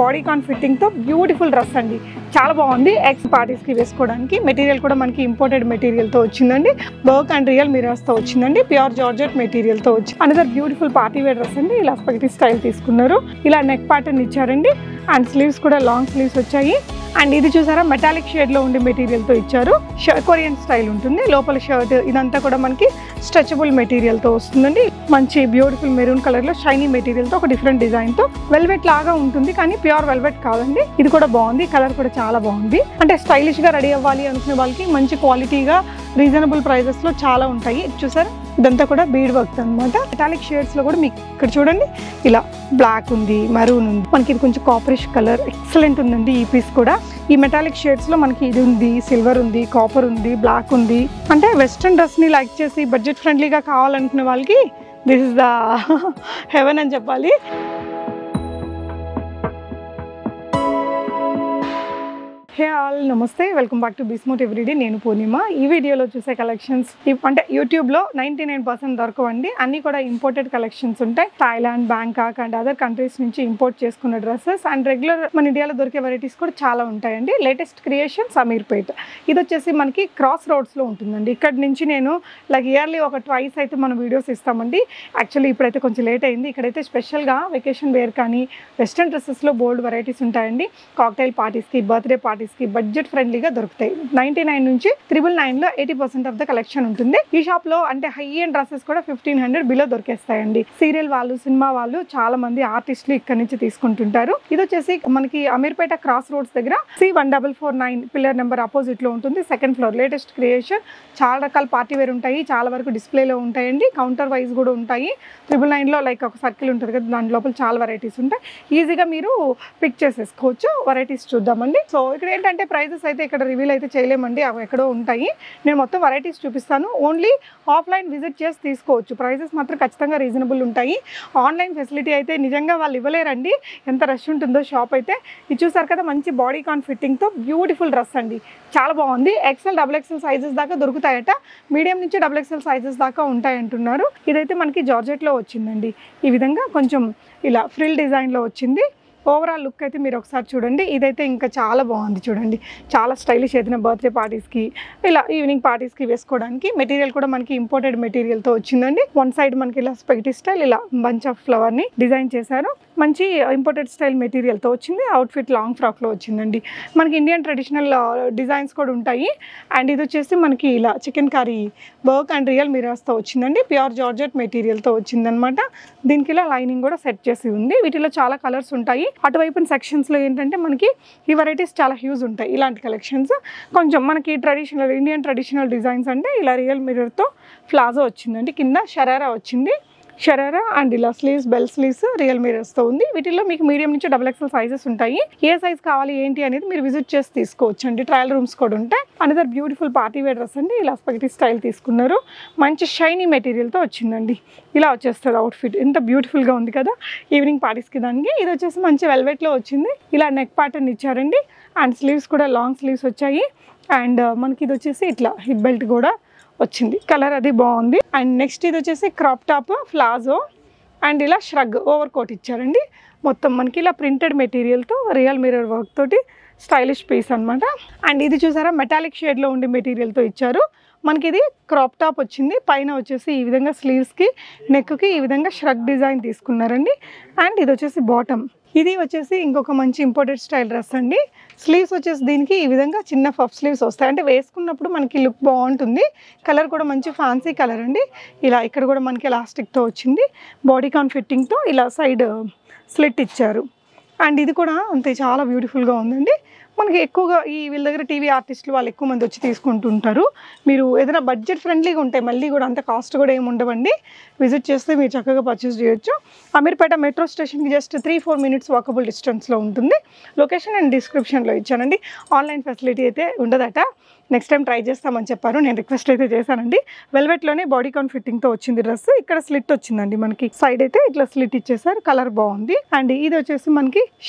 Body కాన్ fitting తో beautiful dress అండి, చాలా బాగుంది. ఎక్స్ పార్టీస్ కి వేసుకోవడానికి మెటీరియల్ కూడా మనకి ఇంపోర్టెడ్ మెటీరియల్ తో వచ్చిందండి. వర్క్ అండ్ రియల్ మిరర్స్ తో వచ్చిందండి. ప్యూర్ జార్జెట్ మెటీరియల్ తో వచ్చి another beautiful party wear dress అండి. ఇలా స్పగెటీ స్టైల్ తీసుకున్నారు. ఇలా నెక్ ప్యాటర్న్ ఇచ్చారండి అండ్ స్లీవ్స్ కూడా లాంగ్ స్లీవ్స్ వచ్చాయి. అండ్ ఇది చూసారా మెటాలిక్ షేడ్ లో ఉండే మెటీరియల్ తో ఇచ్చారు. కొరియన్ స్టైల్ ఉంటుంది. లోపల షర్ట్ ఇదంతా కూడా మనకి స్ట్రెచబుల్ మెటీరియల్ తో వస్తుందండి. మంచి బ్యూటిఫుల్ మెరూన్ కలర్ లో షైనీ మెటీరియల్ తో ఒక డిఫరెంట్ డిజైన్ తో వెల్వెట్ లాగా ఉంటుంది కానీ ప్యూర్ వెల్వెట్ కాదండి. ఇది కూడా బాగుంది, కలర్ కూడా చాలా బాగుంది. అంటే స్టైలిష్ గా రెడీ అవ్వాలి అనుకునే వాళ్ళకి మంచి క్వాలిటీగా రీజనబుల్ ప్రైజెస్ లో చాలా ఉంటాయి. చూసారా ఇదంతా కూడా బీడ్ వర్క్ అనమాట. మెటాలిక్ షేడ్స్ లో కూడా మీకు ఇక్కడ చూడండి ఇలా బ్లాక్ ఉంది, మరూన్ ఉంది, మనకి ఇది కొంచెం కాపరిష్ కలర్ ఎక్సలెంట్ ఉందండి. ఈ పీస్ కూడా ఈ మెటాలిక్ షేడ్స్ లో మనకి ఇది ఉంది, సిల్వర్ ఉంది, కాపర్ ఉంది, బ్లాక్ ఉంది. అంటే వెస్ట్రన్ డ్రెస్ ని లైక్ చేసి బడ్జెట్ ఫ్రెండ్లీగా కావాలనుకునే వాళ్ళకి దిస్ ఇస్ ద హెవెన్ అని చెప్పాలి. హే ఆల్, నమస్తే, వెల్కమ్ బ్యాక్ టు బిస్మూట్ ఎవ్రీడే. నేను పూర్ణిమ. ఈ వీడియోలో చూసే కలెక్షన్స్ అంటే యూట్యూబ్లో 99% దొరకవండి. అన్నీ కూడా ఇంపోర్టెడ్ కలెక్షన్స్ ఉంటాయి. Thailand, Bangkok and other countries నుంచి ఇంపోర్ట్ చేసుకున్న డ్రెస్సెస్ అండ్ రెగ్యులర్ మన ఇండియాలో దొరికే వెరైటీస్ కూడా చాలా ఉంటాయండి. Latest creations Ameerpet. ఇది వచ్చేసి మనకి క్రాస్ రోడ్స్లో ఉంటుందండి. ఇక్కడ నుంచి నేను లైక్ ఇయర్లీ ఒక ట్వైస్ అయితే మనం వీడియోస్ ఇస్తామండి. యాక్చువల్లీ ఇప్పుడైతే కొంచెం లేట్ అయింది. ఇక్కడైతే స్పెషల్గా వెకేషన్ వేర్ కానీ వెస్ట్రన్ డ్రెస్సెస్లో బోల్డ్ వెరైటీస్ ఉంటాయండి. కాక్టైల్ పార్టీస్కి, బర్త్డే పార్టీస్కి బడ్జెట్ ఫ్రెండ్లీగా దొరుకుతాయి. 99 నుంచి 999లో 80% ఆఫ్ ద కలెక్షన్ ఉంటుంది. ఈ షాప్ లో అంటే హై ఎండ్ డ్రెస్సెస్ కూడా 1500 బిలో దొరికేస్తాయండి. సీరియల్ వాళ్ళు, సినిమా వాళ్ళు, చాలా మంది ఆర్టిస్టులు ఇక్కడ నుంచి తీసుకుంటుంటారు. ఇది వచ్చేసి మనకి అమీర్పేట క్రాస్ రోడ్స్ దగ్గర C1449 పిల్లర్ నెంబర్ అపోజిట్ లో ఉంటుంది. Second floor. లేటెస్ట్ క్రియేషన్, చాలా రకాల పార్టీ వేర్ ఉంటాయి. చాలా వరకు డిస్ప్లేలో ఉంటాయండి. కౌంటర్ వైజ్ కూడా ఉంటాయి. 999లో లైక్ ఒక సర్కిల్ ఉంటుంది కదా, దాని లోపల చాలా వెరైటీస్ ఉంటాయి. ఈజీగా మీరు పిక్ చేసేసుకోవచ్చు. వెరైటీస్ చూద్దామండి. సో ఇక్కడ ఏంటంటే ప్రైజెస్ అయితే ఇక్కడ రివీల్ అయితే చేయలేమండి, అవి ఎక్కడో ఉంటాయి. నేను మొత్తం వెరైటీస్ చూపిస్తాను. ఓన్లీ ఆఫ్లైన్ విజిట్ చేసి తీసుకోవచ్చు. ప్రైజెస్ మాత్రం ఖచ్చితంగా రీజనబుల్ ఉంటాయి. ఆన్లైన్ ఫెసిలిటీ అయితే నిజంగా వాళ్ళు ఇవ్వలేరండి, ఎంత రష్ ఉంటుందో షాప్ అయితే. ఇది చూసారు కదా, మంచి బాడీ కాన్ ఫిట్టింగ్తో బ్యూటిఫుల్ డ్రెస్ అండి, చాలా బాగుంది. XL, XXL సైజెస్ దాకా దొరుకుతాయట. మీడియం నుంచి XXL సైజెస్ దాకా ఉంటాయంటున్నారు. ఇదైతే మనకి జార్జెట్లో వచ్చిందండి. ఈ విధంగా కొంచెం ఇలా ఫ్రిల్ డిజైన్లో వచ్చింది. ఓవరాల్ లుక్ అయితే మీరు ఒకసారి చూడండి. ఇదైతే ఇంకా చాలా బాగుంది చూడండి, చాలా స్టైలిష్. ఏదైనా బర్త్డే పార్టీస్కి, ఇలా ఈవినింగ్ పార్టీస్కి వేసుకోవడానికి. మెటీరియల్ కూడా మనకి ఇంపోర్టెడ్ మెటీరియల్తో వచ్చిందండి. వన్ సైడ్ మనకి ఇలా స్పగెటీ స్టైల్, ఇలా బంచ్ ఆఫ్ ఫ్లవర్ని డిజైన్ చేశారు. మంచి ఇంపోర్టెడ్ స్టైల్ మెటీరియల్తో వచ్చింది. అవుట్ఫిట్ లాంగ్ ఫ్రాక్లో వచ్చిందండి. మనకి ఇండియన్ ట్రెడిషనల్ డిజైన్స్ కూడా ఉంటాయి. అండ్ ఇది వచ్చేసి మనకి ఇలా chicken curry work and real మిరర్స్తో వచ్చిందండి. ప్యూర్ జార్జెట్ మెటీరియల్తో వచ్చిందనమాట. దీనికి ఇలా లైనింగ్ కూడా సెట్ చేసి ఉంది. వీటిలో చాలా కలర్స్ ఉంటాయి. అటువైపున సెక్షన్స్లో ఏంటంటే మనకి ఈ వెరైటీస్ చాలా హ్యూజ్ ఉంటాయి. ఇలాంటి కలెక్షన్స్ కొంచెం మనకి ట్రెడిషనల్ ఇండియన్ ట్రెడిషనల్ డిజైన్స్ అంటే ఇలా రియల్ మిరర్తో ప్లాజో వచ్చిందండి. కింద షరారా వచ్చింది. షరారా అండ్ ఇలా స్లీవ్స్, బెల్ స్లీవ్స్ రియల్ మిరర్స్తో ఉంది. వీటిలో మీకు మీడియం నుంచి XXL సైజెస్ ఉంటాయి. ఏ సైజ్ కావాలి ఏంటి అనేది మీరు విజిట్ చేసి తీసుకోవచ్చు అండి. ట్రయల్ రూమ్స్ కూడా ఉంటాయి. Another beautiful party wear dress అండి. ఇలా స్పగెటీ స్టైల్ తీసుకున్నారు. మంచి షైనీ మెటీరియల్తో వచ్చిందండి. ఇలా వచ్చేస్తుంది అవుట్ఫిట్. ఎంత బ్యూటిఫుల్గా ఉంది కదా ఈవినింగ్ పార్టీస్కి. దానికి ఇది వచ్చేసి మంచి వెల్వెట్లో వచ్చింది. ఇలా నెక్ ప్యాటర్న్ ఇచ్చారండి అండ్ స్లీవ్స్ కూడా లాంగ్ స్లీవ్స్ వచ్చాయి. అండ్ మనకి ఇది వచ్చేసి ఇట్లా హిప్ బెల్ట్ కూడా వచ్చింది. కలర్ అది బాగుంది. అండ్ నెక్స్ట్ ఇది వచ్చేసి క్రాప్ టాప్ ప్లాజో అండ్ ఇలా ష్రగ్ ఓవర్ కోట్ ఇచ్చారండి. మొత్తం మనకి ఇలా ప్రింటెడ్ మెటీరియల్తో రియల్ మిరర్ వర్క్ తోటి స్టైలిష్ పీస్ అనమాట. అండ్ ఇది చూసారా మెటాలిక్ షేడ్లో ఉండే మెటీరియల్తో ఇచ్చారు. మనకి ఇది క్రాప్ టాప్ వచ్చింది. పైన వచ్చేసి ఈ విధంగా స్లీవ్స్కి, నెక్కి ఈ విధంగా ష్రగ్ డిజైన్ తీసుకున్నారండి. అండ్ ఇది వచ్చేసి బాటమ్. ఇది వచ్చేసి ఇంకొక మంచి ఇంపోర్టెడ్ స్టైల్ డ్రెస్ అండి. స్లీవ్స్ వచ్చేసి దీనికి ఈ విధంగా చిన్న పఫ్ స్లీవ్స్ వస్తాయి. అంటే వేసుకున్నప్పుడు మనకి లుక్ బాగుంటుంది. కలర్ కూడా మంచి ఫ్యాన్సీ కలర్ అండి. ఇలా ఇక్కడ కూడా మనకి ఎలాస్టిక్తో వచ్చింది. బాడీ కాన్ ఫిట్టింగ్తో ఇలా సైడ్ స్లిట్ ఇచ్చారు. అండ్ ఇది కూడా అంతే, చాలా బ్యూటిఫుల్గా ఉందండి. మనకి ఎక్కువగా వీళ్ళ దగ్గర టీవీ ఆర్టిస్టులు వాళ్ళు ఎక్కువ మంది వచ్చి తీసుకుంటుంటారు. మీరు ఏదైనా బడ్జెట్ ఫ్రెండ్లీగా ఉంటాయి, మళ్ళీ కూడా అంత కాస్ట్ కూడా ఏమి ఉండవండి. విజిట్ చేస్తే మీరు చక్కగా పర్చేస్ చేయొచ్చు. అమీర్పేట మెట్రో స్టేషన్కి జస్ట్ 3-4 మినిట్స్ వాకబుల్ డిస్టెన్స్లో ఉంటుంది. లొకేషన్ అండ్ డిస్క్రిప్షన్లో ఇచ్చానండి. ఆన్లైన్ ఫెసిలిటీ అయితే ఉండదట. నెక్స్ట్ టైం ట్రై చేస్తామని చెప్పారు. నేను రిక్వెస్ట్ అయితే చేశానండి. వెల్వెట్లోనే బాడీ కాన్ ఫిట్టింగ్తో వచ్చింది డ్రెస్. ఇక్కడ స్లిట్ వచ్చిందండి. మనకి సైడ్ అయితే ఇట్లా స్లిట్ ఇచ్చేసారు. కలర్ బాగుంది. అండ్ ఇది వచ్చేసి మనకి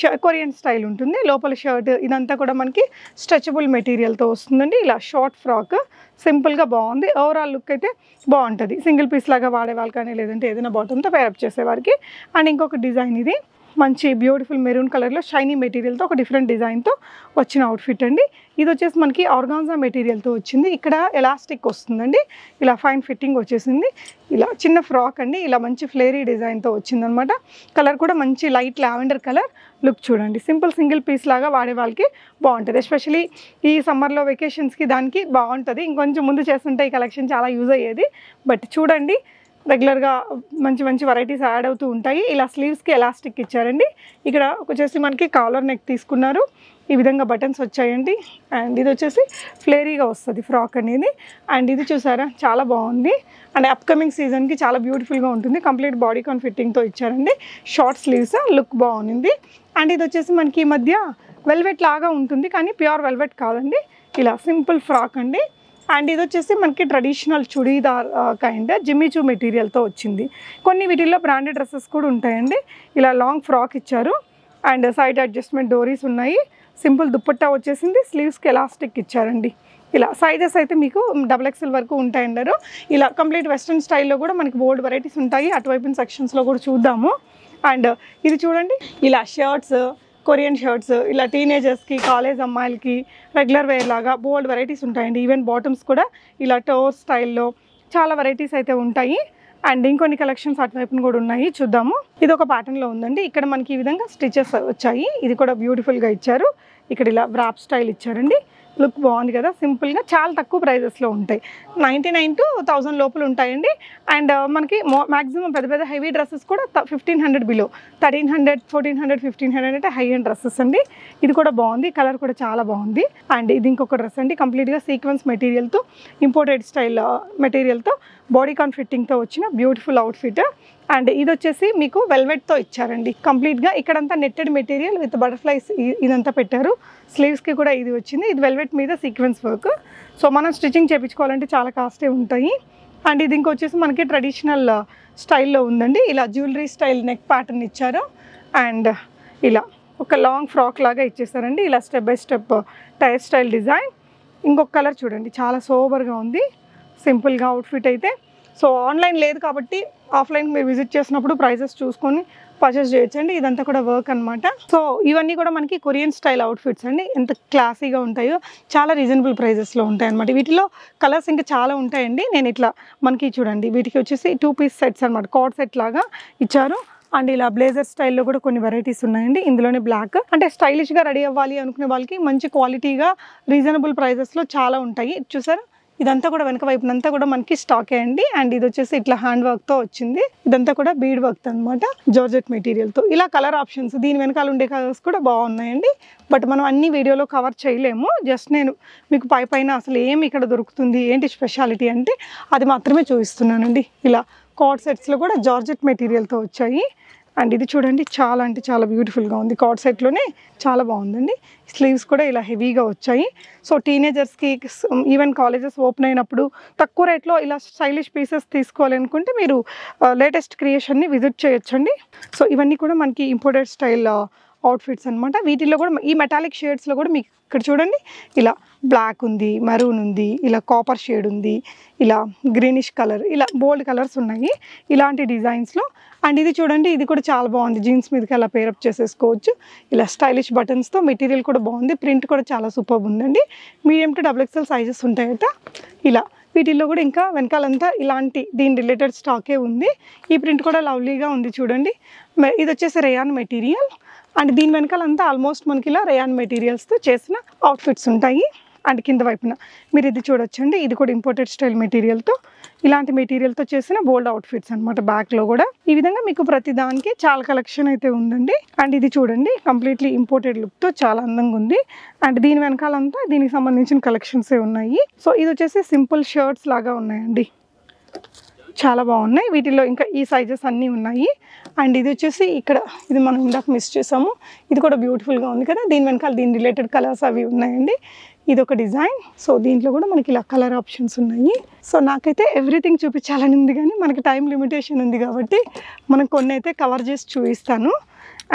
కొరియన్ స్టైల్ ఉంటుంది. లోపల షర్ట్ ఇదంతా కూడా మనకి స్ట్రెచబుల్ మెటీరియల్తో వస్తుందండి. ఇలా షార్ట్ ఫ్రాక్ సింపుల్గా బాగుంది. ఓవరాల్ లుక్ అయితే బాగుంటుంది. సింగిల్ పీస్ లాగా వాడే వాళ్ళు కానీ, లేదంటే ఏదైనా బాటంతో పేరప్ చేసేవారికి. అండ్ ఇంకొక డిజైన్ ఇది మంచి బ్యూటిఫుల్ మెరూన్ కలర్లో షైనీ మెటీరియల్తో ఒక డిఫరెంట్ డిజైన్తో వచ్చిన అవుట్ఫిట్ అండి. ఇది వచ్చేసి మనకి ఆర్గాన్జా మెటీరియల్తో వచ్చింది. ఇక్కడ ఎలాస్టిక్ వస్తుందండి, ఇలా ఫైన్ ఫిట్టింగ్ వచ్చేసింది. ఇలా చిన్న ఫ్రాక్ అండి, ఇలా మంచి ఫ్లేరీ డిజైన్తో వచ్చిందనమాట. కలర్ కూడా మంచి లైట్ లావెండర్ కలర్. లుక్ చూడండి, సింపుల్ సింగిల్ పీస్ లాగా వాడే వాళ్ళకి బాగుంటుంది. ఎస్పెషలీ ఈ సమ్మర్లో వెకేషన్స్కి దానికి బాగుంటుంది. ఇంకొంచెం ముందు చేస్తుంటే ఈ కలెక్షన్ చాలా యూజ్ అయ్యేది. బట్ చూడండి, రెగ్యులర్గా మంచి మంచి వెరైటీస్ యాడ్ అవుతూ ఉంటాయి. ఇలా స్లీవ్స్కి ఎలాస్టిక్ ఇచ్చారండి. ఇక్కడ వచ్చేసి మనకి కాలర్ నెక్ తీసుకున్నారు, ఈ విధంగా బటన్స్ వచ్చాయండి. అండ్ ఇది వచ్చేసి ఫ్లేరీగా వస్తుంది ఫ్రాక్ అనేది. అండ్ ఇది చూసారా, చాలా బాగుంది. అండ్ అప్కమింగ్ సీజన్కి చాలా బ్యూటిఫుల్గా ఉంటుంది. కంప్లీట్ బాడీ కాన్ ఫిట్టింగ్తో ఇచ్చారండి. షార్ట్ స్లీవ్స్, లుక్ బాగుంది. అండ్ ఇది వచ్చేసి మనకి ఈ మధ్య వెల్వెట్ లాగా ఉంటుంది, కానీ ప్యూర్ వెల్వెట్ కాదండి, ఇలా సింపుల్ ఫ్రాక్ అండి. అండ్ ఇది వచ్చేసి మనకి ట్రెడిషనల్ చుడీదార్ కైండ్ జిమ్మిచూ మెటీరియల్తో వచ్చింది. కొన్ని వీటిల్లో బ్రాండెడ్ డ్రెస్సెస్ కూడా ఉంటాయండి. ఇలా లాంగ్ ఫ్రాక్ ఇచ్చారు అండ్ సైడ్ అడ్జస్ట్మెంట్ డోరీస్ ఉన్నాయి. సింపుల్ దుప్పట్టా వచ్చేసింది. స్లీవ్స్కి ఎలాస్టిక్ ఇచ్చారండి. ఇలా సైజెస్ అయితే మీకు XXL వరకు ఉంటాయంటారు. ఇలా కంప్లీట్ వెస్ట్రన్ స్టైల్లో కూడా మనకి బోల్డ్ వెరైటీస్ ఉంటాయి. అటువైపు సెక్షన్స్లో కూడా చూద్దాము. అండ్ ఇది చూడండి, ఇలా షర్ట్స్, కొరియన్ షర్ట్స్, ఇలా టీనేజర్స్కి, కాలేజ్ అమ్మాయిలకి రెగ్యులర్ వేర్ లాగా బోల్డ్ వెరైటీస్ ఉంటాయండి. ఈవెన్ బాటమ్స్ కూడా ఇలా టోర్ స్టైల్లో చాలా వెరైటీస్ అయితే ఉంటాయి. అండ్ ఇంకొన్ని కలెక్షన్స్ అటువైపున కూడా ఉన్నాయి, చూద్దాము. ఇది ఒక ప్యాటర్న్లో ఉందండి. ఇక్కడ మనకి ఈ విధంగా స్టిచెస్ వచ్చాయి. ఇది కూడా బ్యూటిఫుల్గా ఇచ్చారు. ఇక్కడ ఇలా వ్రాప్ స్టైల్ ఇచ్చారండి. లుక్ బాగుంది కదా, సింపుల్గా చాలా తక్కువ ప్రైజెస్లో ఉంటాయి. 99 to 1000 లోపల ఉంటాయండి. అండ్ మనకి మ్యాక్సిమం పెద్ద పెద్ద హెవీ డ్రెస్సెస్ కూడా 1500 బిలో, 1300, 1400, 1500 అంటే హై అండ్ డ్రెస్సెస్ అండి. ఇది కూడా బాగుంది, కలర్ కూడా చాలా బాగుంది. అండ్ ఇది ఇంకొక డ్రెస్ అండి, కంప్లీట్గా సీక్వెన్స్ మెటీరియల్తో, ఇంపోర్టెడ్ స్టైల్ మెటీరియల్తో, బాడీ కాన్ ఫిట్టింగ్తో వచ్చిన బ్యూటిఫుల్ అవుట్ఫిట్. అండ్ ఇది వచ్చేసి మీకు వెల్వెట్తో ఇచ్చారండి. కంప్లీట్గా ఇక్కడంతా నెట్టెడ్ మెటీరియల్ విత్ బటర్ఫ్లైస్ ఇదంతా పెట్టారు. స్లీవ్స్కి కూడా ఇది వచ్చింది. ఇది వెల్వెట్ మీద సీక్వెన్స్ వర్క్. సో మనం స్టిచ్చింగ్ చేయించుకోవాలంటే చాలా కాస్టే ఉంటాయి. అండ్ ఇది ఇంకొచ్చేసి మనకి ట్రెడిషనల్ స్టైల్లో ఉందండి. ఇలా జ్యువెలరీ స్టైల్ నెక్ ప్యాటర్న్ ఇచ్చారు. అండ్ ఇలా ఒక లాంగ్ ఫ్రాక్ లాగా ఇచ్చేసారండి. ఇలా step by step tier style design. ఇంకొక కలర్ చూడండి, చాలా సోబర్గా ఉంది, సింపుల్గా అవుట్ఫిట్ అయితే. సో ఆన్లైన్ లేదు కాబట్టి ఆఫ్లైన్ మీరు విజిట్ చేసినప్పుడు ప్రైజెస్ చూసుకొని పర్చేస్ చేయొచ్చండి. ఇదంతా కూడా వర్క్ అనమాట. సో ఇవన్నీ కూడా మనకి కొరియన్ స్టైల్ అవుట్ఫిట్స్ అండి. ఎంత క్లాసీగా ఉంటాయో, చాలా రీజనబుల్ ప్రైజెస్లో ఉంటాయి అనమాట. వీటిలో కలర్స్ ఇంకా చాలా ఉంటాయండి. నేను ఇట్లా మనకి చూడండి, వీటికి వచ్చేసి 2 పీస్ సెట్స్ అనమాట, కార్డ్ సెట్ లాగా ఇచ్చారు. అండ్ ఇలా బ్లేజర్ స్టైల్లో కూడా కొన్ని వెరైటీస్ ఉన్నాయండి. ఇందులోనే బ్లాక్, అంటే స్టైలిష్గా రెడీ అవ్వాలి అనుకునే వాళ్ళకి మంచి క్వాలిటీగా రీజనబుల్ ప్రైజెస్లో చాలా ఉంటాయి. చూసారా, ఇదంతా కూడా వెనక వైపునంతా కూడా మనకి స్టాకే అండి. అండ్ ఇది వచ్చేసి ఇట్లా హ్యాండ్ వర్క్తో వచ్చింది. ఇదంతా కూడా బీడ్ వర్క్ అనమాట, జార్జెట్ మెటీరియల్తో. ఇలా కలర్ ఆప్షన్స్, దీని వెనకాల ఉండే కలర్స్ కూడా బాగున్నాయండి. బట్ మనం అన్ని వీడియోలో కవర్ చేయలేము. జస్ట్ నేను మీకు పైన అసలు ఏమి ఇక్కడ దొరుకుతుంది, ఏంటి స్పెషాలిటీ అంటే అది మాత్రమే చూపిస్తున్నానండి. ఇలా కార్డ్ సెట్స్లో కూడా జార్జెట్ మెటీరియల్తో వచ్చాయి. అండ్ ఇది చూడండి, చాలా అంటే చాలా బ్యూటిఫుల్గా ఉంది. కార్డ్ సెట్లోనే చాలా బాగుందండి. స్లీవ్స్ కూడా ఇలా హెవీగా వచ్చాయి. సో టీనేజర్స్కి, ఈవెన్ కాలేజెస్ ఓపెన్ అయినప్పుడు తక్కువ రేట్లో ఇలా స్టైలిష్ పీసెస్ తీసుకోవాలనుకుంటే మీరు లేటెస్ట్ క్రియేషన్ని విజిట్ చేయొచ్చండి. సో ఇవన్నీ కూడా మనకి ఇంపోర్టెడ్ స్టైల్ అవుట్ఫిట్స్ అనమాట. వీటిల్లో కూడా ఈ మెటాలిక్ షేడ్స్లో కూడా మీకు ఇక్కడ చూడండి, ఇలా బ్లాక్ ఉంది, మెరూన్ ఉంది, ఇలా కాపర్ షేడ్ ఉంది, ఇలా గ్రీనిష్ కలర్, ఇలా బోల్డ్ కలర్స్ ఉన్నాయి ఇలాంటి డిజైన్స్లో. అండ్ ఇది చూడండి, ఇది కూడా చాలా బాగుంది. జీన్స్ మీదకి అలా పేరప్ చేసేసుకోవచ్చు. ఇలా స్టైలిష్ బటన్స్తో, మెటీరియల్ కూడా బాగుంది, ప్రింట్ కూడా చాలా సూపర్ ఉందండి. మీడియం టు XXL సైజెస్ ఉంటాయట. ఇలా వీటిల్లో కూడా ఇంకా వెనకాలంతా ఇలాంటి దీని రిలేటెడ్ స్టాకే ఉంది. ఈ ప్రింట్ కూడా లవ్లీగా ఉంది చూడండి. ఇది వచ్చేసి రేయాన్ మెటీరియల్. అండ్ దీని వెనకాలంతా ఆల్మోస్ట్ మనకి ఇలా రేయాన్ మెటీరియల్స్తో చేసిన అవుట్ఫిట్స్ ఉంటాయి. అండ్ కింద వైపున మీరు ఇది చూడొచ్చండి, ఇది కూడా ఇంపోర్టెడ్ స్టైల్ మెటీరియల్తో, ఇలాంటి మెటీరియల్తో చేసిన బోల్డ్ అవుట్ఫిట్స్ అనమాట. బ్యాక్లో కూడా ఈ విధంగా మీకు ప్రతి దానికి చాలా కలెక్షన్ అయితే ఉందండి. అండ్ ఇది చూడండి, కంప్లీట్లీ ఇంపోర్టెడ్ లుక్తో చాలా అందంగా ఉంది. అండ్ దీని వెనకాలంతా దీనికి సంబంధించిన కలెక్షన్సే ఉన్నాయి. సో ఇది వచ్చేసి సింపుల్ షర్ట్స్ లాగా ఉన్నాయండి, చాలా బాగున్నాయి. వీటిలో ఇంకా ఈ సైజెస్ అన్నీ ఉన్నాయి. అండ్ ఇది వచ్చేసి ఇక్కడ, ఇది మనం ఇందాక మిస్ చేసాము, ఇది కూడా బ్యూటిఫుల్గా ఉంది కదా. దీని వెనకాల దీని రిలేటెడ్ కలర్స్ అవి ఉన్నాయండి. ఇది ఒక డిజైన్. సో దీంట్లో కూడా మనకి ఇలా కలర్ ఆప్షన్స్ ఉన్నాయి. సో నాకైతే ఎవ్రీథింగ్ చూపించాలని ఉంది, కానీ మనకి టైం లిమిటేషన్ ఉంది కాబట్టి మనం కొన్ని అయితే కవర్ చేసి చూపిస్తాను.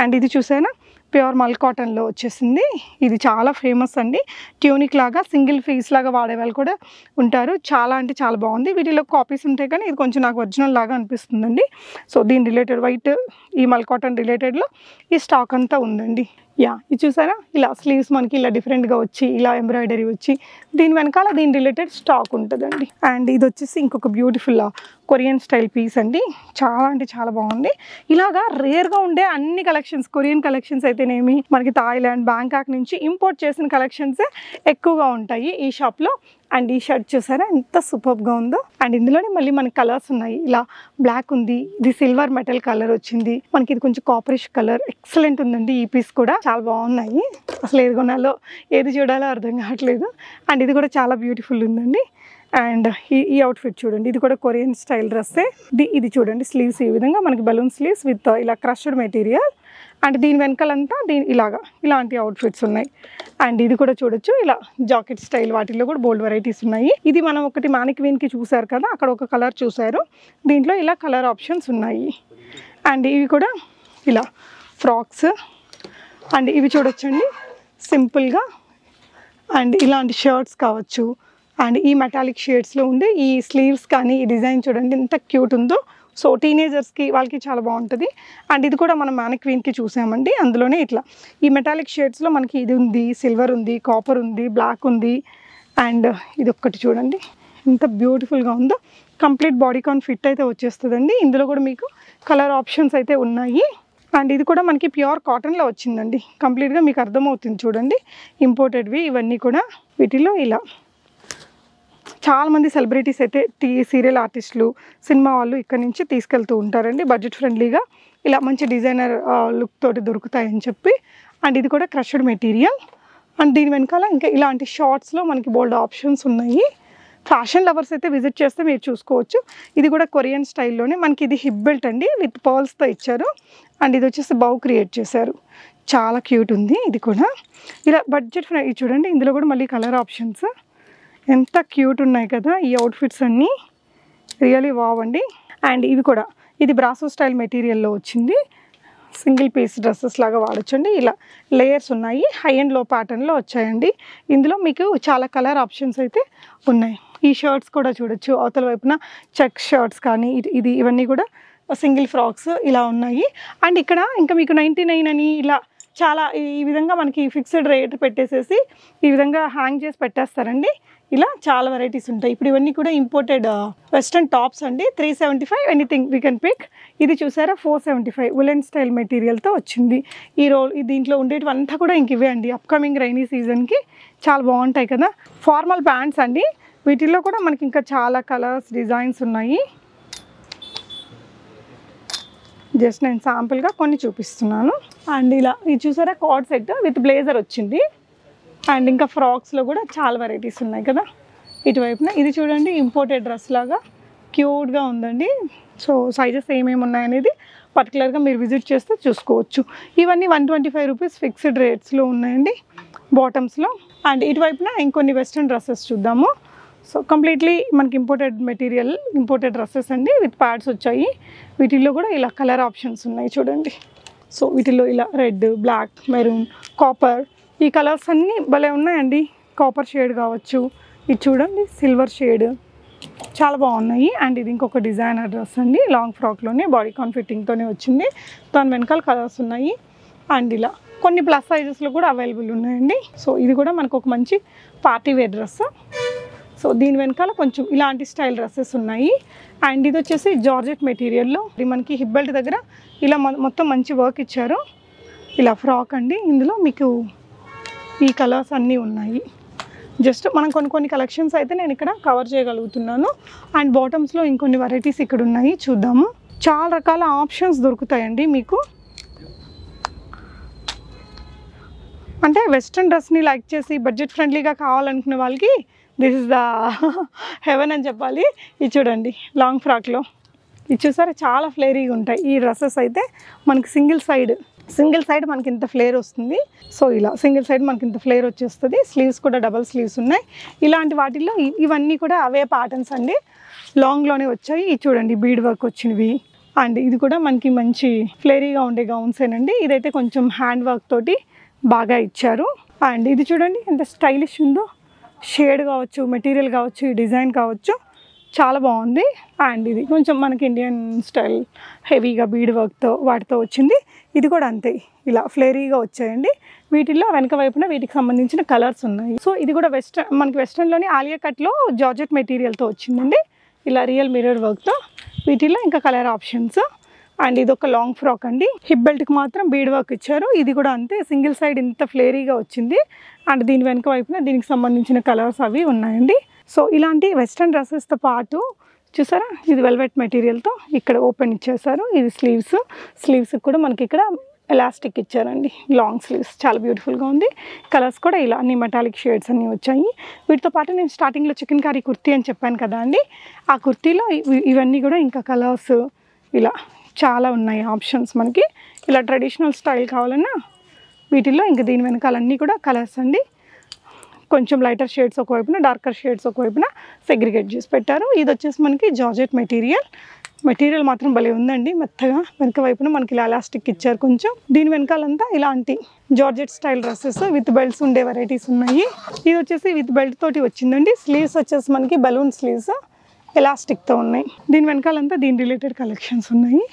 అండ్ ఇది చూసానా, ప్యూర్ మల్ కాటన్లో వచ్చేసింది. ఇది చాలా ఫేమస్ అండి. ట్యూనిక్ లాగా సింగిల్ పీస్ లాగా వాడే వాళ్ళు కూడా ఉంటారు. చాలా అంటే చాలా బాగుంది. వీటిలో కాపీస్ ఉంటాయి కానీ ఇది కొంచెం నాకు ఒరిజినల్ లాగా అనిపిస్తుందండి. సో దీని రిలేటెడ్ వైట్ ఈ మల్ కాటన్ రిలేటెడ్లో ఈ స్టాక్ అంతా ఉందండి. ఇది చూసారా, ఇలా స్లీవ్స్ మనకి ఇలా డిఫరెంట్గా వచ్చి ఇలా ఎంబ్రాయిడరీ వచ్చి దీని వెనకాల దీని రిలేటెడ్ స్టాక్ ఉంటుందండి. అండ్ ఇది వచ్చేసి ఇంకొక బ్యూటిఫుల్ కొరియన్ స్టైల్ పీస్ అండి. చాలా అంటే చాలా బాగుంది. ఇలాగా రేర్గా ఉండే అన్ని కలెక్షన్స్, కొరియన్ కలెక్షన్స్ అయితేనేమి, మనకి థాయిలాండ్ బ్యాంకాక్ నుంచి ఇంపోర్ట్ చేసిన కలెక్షన్సే ఎక్కువగా ఉంటాయి ఈ షాప్లో. అండ్ ఈ షర్ట్ చూసారా ఎంత సూపర్గా ఉందో. అండ్ ఇందులోనే మళ్ళీ మనకి కలర్స్ ఉన్నాయి. ఇలా బ్లాక్ ఉంది, ఇది సిల్వర్ మెటల్ కలర్ వచ్చింది, మనకి ఇది కొంచెం కాపరిష్ కలర్. ఎక్సలెంట్ ఉందండి ఈ పీస్ కూడా, చాలా బాగున్నాయి. అసలు ఏది కొనాలో ఏది చూడాలో అర్థం కావట్లేదు. అండ్ ఇది కూడా చాలా బ్యూటిఫుల్ ఉందండి. అండ్ ఈ అవుట్ఫిట్ చూడండి, ఇది కూడా కొరియన్ స్టైల్ డ్రెస్సే. ఇది చూడండి, స్లీవ్స్ ఈ విధంగా మనకి బలూన్ స్లీవ్స్ విత్ ఇలా క్రష్డ్ మెటీరియల్. అండ్ దీని వెనకాలంతా ఇలాంటి అవుట్ఫిట్స్ ఉన్నాయి. అండ్ ఇది కూడా చూడొచ్చు, ఇలా జాకెట్ స్టైల్ వాటిల్లో కూడా బోల్డ్ వెరైటీస్ ఉన్నాయి. ఇది మనం ఒకటి మానిక్వీన్కి చూసారు కదా, అక్కడ ఒక కలర్ చూసారు, దీంట్లో ఇలా కలర్ ఆప్షన్స్ ఉన్నాయి. అండ్ ఇవి కూడా ఇలా ఫ్రాక్స్. అండ్ ఇవి చూడొచ్చండి సింపుల్గా. అండ్ ఇలాంటి షర్ట్స్ కావచ్చు. అండ్ ఈ మెటాలిక్ షేడ్స్లో ఉండే ఈ స్లీవ్స్ కానీ ఈ డిజైన్ చూడండి ఎంత క్యూట్ ఉందో. సో టీనేజర్స్కి వాళ్ళకి చాలా బాగుంటుంది. అండ్ ఇది కూడా మనం మానిక్వీన్కి చూసామండి, అందులోనే ఇట్లా ఈ మెటాలిక్ షేడ్స్లో మనకి ఇది ఉంది, సిల్వర్ ఉంది, కాపర్ ఉంది, బ్లాక్ ఉంది. అండ్ ఇది ఒక్కటి చూడండి ఎంత బ్యూటిఫుల్గా ఉందో. కంప్లీట్ బాడీకాన్ ఫిట్ అయితే వచ్చేస్తుందండి. ఇందులో కూడా మీకు కలర్ ఆప్షన్స్ అయితే ఉన్నాయి. అండ్ ఇది కూడా మనకి ప్యూర్ కాటన్లో వచ్చిందండి. కంప్లీట్గా మీకు అర్థమవుతుంది చూడండి, ఇంపోర్టెడ్వి ఇవన్నీ కూడా. వీటిలో ఇలా చాలామంది సెలబ్రిటీస్ అయితే సీరియల్ ఆర్టిస్టులు, సినిమా వాళ్ళు ఇక్కడ నుంచి తీసుకెళ్తూ ఉంటారండి బడ్జెట్ ఫ్రెండ్లీగా. ఇలా మంచి డిజైనర్ లుక్ తోటి దొరుకుతాయని చెప్పి. అండ్ ఇది కూడా క్రష్డ్ మెటీరియల్. అండ్ దీని వెనకాల ఇంకా ఇలాంటి షార్ట్స్లో మనకి బోల్డ్ ఆప్షన్స్ ఉన్నాయి. ఫ్యాషన్ లవర్స్ అయితే విజిట్ చేస్తే మీరు చూసుకోవచ్చు. ఇది కూడా కొరియన్ స్టైల్లోనే మనకి ఇది హిప్ బెల్ట్ అండి, విత్ పర్ల్స్తో ఇచ్చారు. అండ్ ఇది వచ్చేసి బౌ క్రియేట్ చేశారు, చాలా క్యూట్ ఉంది. ఇది కూడా ఇలా బడ్జెట్ ఫ్రెండ్. ఇది చూడండి, ఇందులో కూడా మళ్ళీ కలర్ ఆప్షన్స్ ఎంత క్యూట్ ఉన్నాయి కదా ఈ అవుట్ఫిట్స్ అన్నీ, రియలీ వావ్ అండి. అండ్ ఇది బ్రాసో స్టైల్ మెటీరియల్లో వచ్చింది. సింగిల్ పీస్ డ్రెస్సెస్ లాగా వాడచ్చండి. ఇలా లేయర్స్ ఉన్నాయి, హై అండ్ లో ప్యాటర్న్లో వచ్చాయండి. ఇందులో మీకు చాలా కలర్ ఆప్షన్స్ అయితే ఉన్నాయి. ఈ షర్ట్స్ కూడా చూడొచ్చు, అవతల వైపున చెక్ షర్ట్స్ కానీ ఇవన్నీ కూడా సింగిల్ ఫ్రాక్స్ ఇలా ఉన్నాయి. అండ్ ఇక్కడ ఇంకా మీకు 99 అని ఇలా చాలా ఈ విధంగా మనకి ఫిక్స్డ్ రేట్ పెట్టేసేసి ఈ విధంగా హ్యాంగ్ చేసి పెట్టేస్తారండి. ఇలా చాలా వెరైటీస్ ఉంటాయి. ఇప్పుడు ఇవన్నీ కూడా ఇంపోర్టెడ్ వెస్ట్రన్ టాప్స్ అండి. 375 ఎనీథింగ్ వీ కెన్ పిక్. ఇది చూసారా 475 ఉలెన్ స్టైల్ మెటీరియల్తో వచ్చింది. దీంట్లో ఉండేటివంతా కూడా ఇంక ఇవే అండి. అప్కమింగ్ రైనీ సీజన్కి చాలా బాగుంటాయి కదా. ఫార్మల్ ప్యాంట్స్ అండి, వీటిల్లో కూడా మనకి ఇంకా చాలా కలర్స్ డిజైన్స్ ఉన్నాయి. జస్ట్ నేను శాంపుల్గా కొన్ని చూపిస్తున్నాను. అండ్ ఇలా ఇది చూసారా కార్డ్ సెట్ విత్ బ్లేజర్ వచ్చింది. అండ్ ఇంకా ఫ్రాక్స్లో కూడా చాలా వెరైటీస్ ఉన్నాయి కదా. ఇటువైపున ఇది చూడండి, ఇంపోర్టెడ్ డ్రెస్ లాగా క్యూట్గా ఉందండి. సో సైజెస్ ఏమేమి ఉన్నాయనేది పర్టికులర్గా మీరు విజిట్ చేస్తే చూసుకోవచ్చు. ఇవన్నీ 125 రూపీస్ ఫిక్స్డ్ రేట్స్లో ఉన్నాయండి బాటమ్స్లో. అండ్ ఇటువైపున ఇంకొన్ని వెస్ట్రన్ డ్రెస్సెస్ చూద్దాము. సో కంప్లీట్లీ మనకి ఇంపోర్టెడ్ డ్రెస్సెస్ అండి, విత్ ప్యాడ్స్ వచ్చాయి. వీటిల్లో కూడా ఇలా కలర్ ఆప్షన్స్ ఉన్నాయి చూడండి. సో వీటిల్లో ఇలా రెడ్, బ్లాక్, మెరూన్, కాపర్, ఈ కలర్స్ అన్నీ భలే ఉన్నాయండి. కాపర్ షేడ్ కావచ్చు, ఇది చూడండి సిల్వర్ షేడ్, చాలా బాగున్నాయి. అండ్ ఇది ఇంకొక డిజైనర్ డ్రెస్ అండి, లాంగ్ ఫ్రాక్లోనే బాడీకాన్ ఫిట్టింగ్తోనే వచ్చింది. దాని వెనకాల కలర్స్ ఉన్నాయి. అండ్ ఇలా కొన్ని ప్లస్ సైజెస్లో కూడా అవైలబుల్ ఉన్నాయండి. సో ఇది కూడా మనకు ఒక మంచి పార్టీ వేర్ డ్రెస్. సో దీని వెనకాల కొంచెం ఇలాంటి స్టైల్ డ్రెస్సెస్ ఉన్నాయి. అండ్ ఇది వచ్చేసి జార్జెట్ మెటీరియల్లో ఇది మనకి హిప్ బెల్ట్ దగ్గర ఇలా మొత్తం మంచి వర్క్ ఇచ్చారు. ఇలా ఫ్రాక్ అండి, ఇందులో మీకు ఈ కలర్స్ అన్నీ ఉన్నాయి. జస్ట్ మనం కొన్ని కలెక్షన్స్ అయితే నేను ఇక్కడ కవర్ చేయగలుగుతున్నాను. అండ్ బాటమ్స్లో ఇంకొన్ని వెరైటీస్ ఇక్కడ ఉన్నాయి, చూద్దాము. చాలా రకాల ఆప్షన్స్ దొరుకుతాయండి మీకు. అంటే వెస్ట్రన్ డ్రెస్ని లైక్ చేసి బడ్జెట్ ఫ్రెండ్లీగా కావాలనుకునే వాళ్ళకి దిస్ ఇస్ ద హెవెన్ అని చెప్పాలి. ఇది చూడండి లాంగ్ ఫ్రాక్లో, ఇది చూసారా చాలా ఫ్లేరీగా ఉంటాయి ఈ డ్రెస్సెస్. అయితే మనకి సింగిల్ సైడ్ మనకి ఇంత ఫ్లేర్ వస్తుంది. సో ఇలా సింగిల్ సైడ్ మనకి ఇంత ఫ్లేర్ వచ్చేస్తుంది. స్లీవ్స్ కూడా డబల్ స్లీవ్స్ ఉన్నాయి. ఇలాంటి వాటిల్లో ఇవన్నీ కూడా అవే ప్యాటర్న్స్ అండి, లాంగ్లోనే వచ్చాయి. ఇది చూడండి బీడ్ వర్క్ వచ్చినవి, అండ్ ఇది కూడా మనకి మంచి ఫ్లేరీగా ఉండే గౌన్సేనండి. ఇదైతే కొంచెం హ్యాండ్ వర్క్ తోటి బాగా ఇచ్చారు. అండ్ ఇది చూడండి ఎంత స్టైలిష్ ఉందో, షేడ్ కావచ్చు, మెటీరియల్ కావచ్చు, ఈ డిజైన్ కావచ్చు, చాలా బాగుంది. అండ్ ఇది కొంచెం మనకి ఇండియన్ స్టైల్ హెవీగా బీడ్ వర్క్తో వాటితో వచ్చింది. ఇది కూడా అంతే, ఇలా ఫ్లేరీగా వచ్చాయండి. వీటిల్లో వెనక వైపున వీటికి సంబంధించిన కలర్స్ ఉన్నాయి. సో ఇది కూడా మనకి వెస్ట్రన్లోని ఆలియా కట్లో జార్జెట్ మెటీరియల్తో వచ్చిందండి, ఇలా రియల్ మిర్రర్ వర్క్తో. వీటిల్లో ఇంకా కలర్ ఆప్షన్స్. అండ్ ఇది ఒక లాంగ్ ఫ్రాక్ అండి, హిప్ బెల్ట్కి మాత్రం బీడ్ వర్క్ ఇచ్చారు. ఇది కూడా అంతే, సింగిల్ సైడ్ ఇంత ఫ్లేరీగా వచ్చింది. అండ్ దీని వెనక వైపున దీనికి సంబంధించిన కలర్స్ అవి ఉన్నాయండి. సో ఇలాంటి వెస్ట్రన్ డ్రెస్సెస్తో పాటు చూసారా, ఇది వెల్వెట్ మెటీరియల్తో ఇక్కడ ఓపెన్ ఇచ్చేసారు. ఇది స్లీవ్స్ కూడా మనకి ఇక్కడ ఎలాస్టిక్ ఇచ్చారండి, లాంగ్ స్లీవ్స్, చాలా బ్యూటిఫుల్గా ఉంది. కలర్స్ కూడా ఇలా అన్ని మెటాలిక్ షేడ్స్ అన్నీ వచ్చాయి. వీటితో పాటు నేను స్టార్టింగ్లో చికెన్ కర్రీ కుర్తీ అని చెప్పాను కదా అండి, ఆ కుర్తీలో ఇవన్నీ కూడా ఇంకా కలర్స్ ఇలా చాలా ఉన్నాయి ఆప్షన్స్ మనకి. ఇలా ట్రెడిషనల్ స్టైల్ కావాలన్నా వీటిల్లో ఇంకా దీని వెనకాలన్నీ కూడా కలర్స్ అండి. కొంచెం లైటర్ షేడ్స్ ఒకవైపున, డార్కర్ షేడ్స్ ఒకవైపున సెగ్రిగేట్ చేసి పెట్టారు. ఇది వచ్చేసి మనకి జార్జెట్ మెటీరియల్ మాత్రం భలే ఉందండి, మెత్తగా. వెనక వైపున మనకి ఇలా ఎలాస్టిక్ ఇచ్చారు కొంచెం. దీని వెనకాలంతా ఇలాంటి georgette style dresses with belts ఉండే వెరైటీస్ ఉన్నాయి. ఇది వచ్చేసి విత్ బెల్ట్ తోటి వచ్చిందండి. స్లీవ్స్ వచ్చేసి మనకి బలూన్ స్లీవ్స్ ఎలాస్టిక్తో ఉన్నాయి. దీని వెనకాలంతా దీని రిలేటెడ్ కలెక్షన్స్ ఉన్నాయి.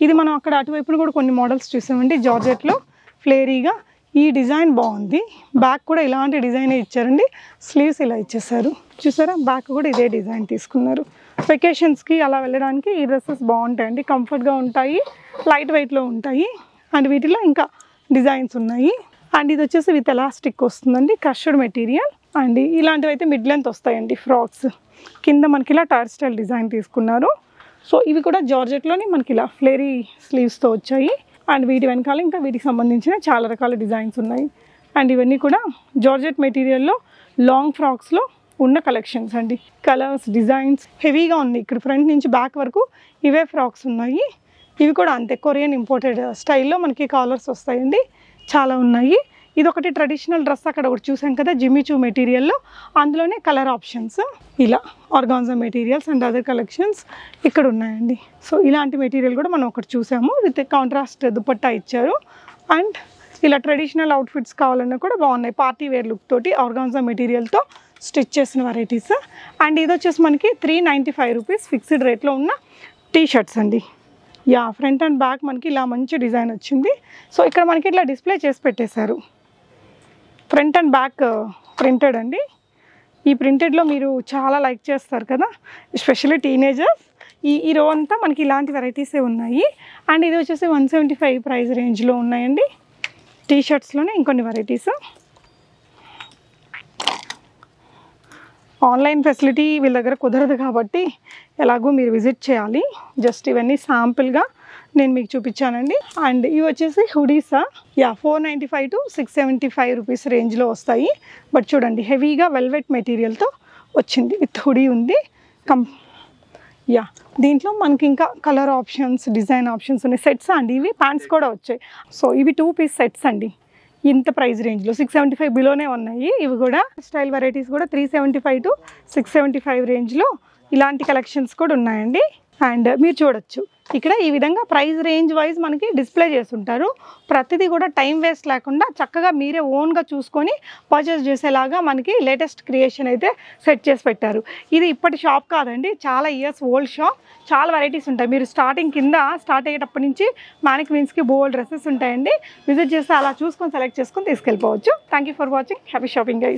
ఇది మనం అక్కడ అటువైపున కూడా కొన్ని మోడల్స్ చూసామండి జార్జెట్లో ఫ్లేరీగా. ఈ డిజైన్ బాగుంది, బ్యాక్ కూడా ఇలాంటి డిజైనే ఇచ్చారండి. స్లీవ్స్ ఇలా ఇచ్చేసారు చూసారా, బ్యాక్ కూడా ఇదే డిజైన్ తీసుకున్నారు. వెకేషన్స్కి అలా వెళ్ళడానికి ఈ డ్రెస్సెస్ బాగుంటాయండి, కంఫర్ట్గా ఉంటాయి, లైట్ వెయిట్లో ఉంటాయి. అండ్ వీటిలో ఇంకా డిజైన్స్ ఉన్నాయి. అండ్ ఇది వచ్చేసి విత్ ఎలాస్టిక్ వస్తుందండి, క్రష్డ్ మెటీరియల్. అండ్ ఇలాంటివి అయితే మిడ్ లెంత్ వస్తాయండి ఫ్రాక్స్. కింద మనకి ఇలా టైర్ స్టైల్ డిజైన్ తీసుకున్నారు. సో ఇవి కూడా జార్జెట్లోని మనకి ఇలా ఫ్లేరీ స్లీవ్స్తో వచ్చాయి. అండ్ వీటి వెనకాల ఇంకా వీటికి సంబంధించిన చాలా రకాల డిజైన్స్ ఉన్నాయి. అండ్ ఇవన్నీ కూడా జార్జెట్ మెటీరియల్లో లాంగ్ ఫ్రాక్స్లో ఉన్న కలెక్షన్స్ అండి. కలర్స్, డిజైన్స్ హెవీగా ఉంది. ఇక్కడ ఫ్రంట్ నుంచి బ్యాక్ వరకు ఇవే ఫ్రాక్స్ ఉన్నాయి. ఇవి కూడా అంతే, కొరియన్ ఇంపోర్టెడ్ స్టైల్లో మనకి కాలర్స్ వస్తాయండి, చాలా ఉన్నాయి. ఇది ఒకటి ట్రెడిషనల్ డ్రెస్ అక్కడ ఒకటి చూసాం కదా జిమ్మిచూ మెటీరియల్లో, అందులోనే కలర్ ఆప్షన్స్ ఇలా organza materials and other collections ఇక్కడ ఉన్నాయండి. సో ఇలాంటి మెటీరియల్ కూడా మనం ఒకటి చూసాము, విత్ కాంట్రాస్ట్ దుపట్టా ఇచ్చారు. అండ్ ఇలా ట్రెడిషనల్ అవుట్ఫిట్స్ కావాలన్నా కూడా బాగున్నాయి, పార్టీ వేర్ లుక్ తోటి ఆర్గాన్జా మెటీరియల్తో స్టిచ్ చేసిన వెరైటీస్. అండ్ ఇది వచ్చేసి మనకి 395 రూపీస్ ఫిక్స్డ్ రేట్లో ఉన్న టీ షర్ట్స్ అండి. యా, ఫ్రంట్ అండ్ బ్యాక్ మనకి ఇలా మంచి డిజైన్ వచ్చింది. సో ఇక్కడ మనకి ఇట్లా డిస్ప్లే చేసి పెట్టేశారు. ఫ్రంట్ అండ్ బ్యాక్ ప్రింటెడ్ అండి. ఈ ప్రింటెడ్లో మీరు చాలా లైక్ చేస్తారు కదా, ఎస్పెషల్లీ టీనేజర్స్. ఈ రో అంతా మనకి ఇలాంటి వెరైటీసే ఉన్నాయి. అండ్ ఇది వచ్చేసి 175 ప్రైస్ రేంజ్లో ఉన్నాయండి. టీ షర్ట్స్లోనే ఇంకొన్ని వెరైటీస్. ఆన్లైన్ ఫెసిలిటీ వీళ్ళ దగ్గర కుదరదు కాబట్టి ఎలాగో మీరు విజిట్ చేయాలి. జస్ట్ ఇవన్నీ శాంపుల్గా నేను మీకు చూపించానండి. అండ్ ఇవి వచ్చేసి హుడీసా, యా 495 to 675 రూపీస్ రేంజ్లో వస్తాయి. బట్ చూడండి హెవీగా వెల్వెట్ మెటీరియల్తో వచ్చింది, విత్ హుడీ ఉంది. యా, దీంట్లో మనకి ఇంకా కలర్ ఆప్షన్స్, డిజైన్ ఆప్షన్స్ ఉన్నాయి. సెట్స్ అండి ఇవి, ప్యాంట్స్ కూడా వచ్చాయి. సో ఇవి 2 పీస్ సెట్స్ అండి, ఇంత ప్రైస్ రేంజ్లో 675 బిలోనే ఉన్నాయి. ఇవి కూడా స్టైల్ వెరైటీస్ కూడా 375 to 675 రేంజ్లో ఇలాంటి కలెక్షన్స్ కూడా ఉన్నాయండి. అండ్ మీరు చూడొచ్చు ఇక్కడ ఈ విధంగా ప్రైస్ రేంజ్ వైజ్ మనకి డిస్ప్లే చేస్తుంటారు. ప్రతిదీ కూడా టైం వేస్ట్ లేకుండా చక్కగా మీరే ఓన్గా చూసుకొని పర్చేస్ చేసేలాగా మనకి లేటెస్ట్ క్రియేషన్ అయితే సెట్ చేసి పెట్టారు. ఇది ఇప్పటి షాప్ కాదండి, చాలా ఇయర్స్ ఓల్డ్ షాప్. చాలా వెరైటీస్ ఉంటాయి. మీరు స్టార్ట్ అయ్యేటప్పటి నుంచి మ్యానిక్వీన్స్కి బోల్డ్ డ్రెస్సెస్ ఉంటాయండి. విజిట్ చేస్తే అలా చూసుకొని సెలెక్ట్ చేసుకొని తీసుకెళ్ళిపోవచ్చు. Thank you for watching. Happy shopping guys.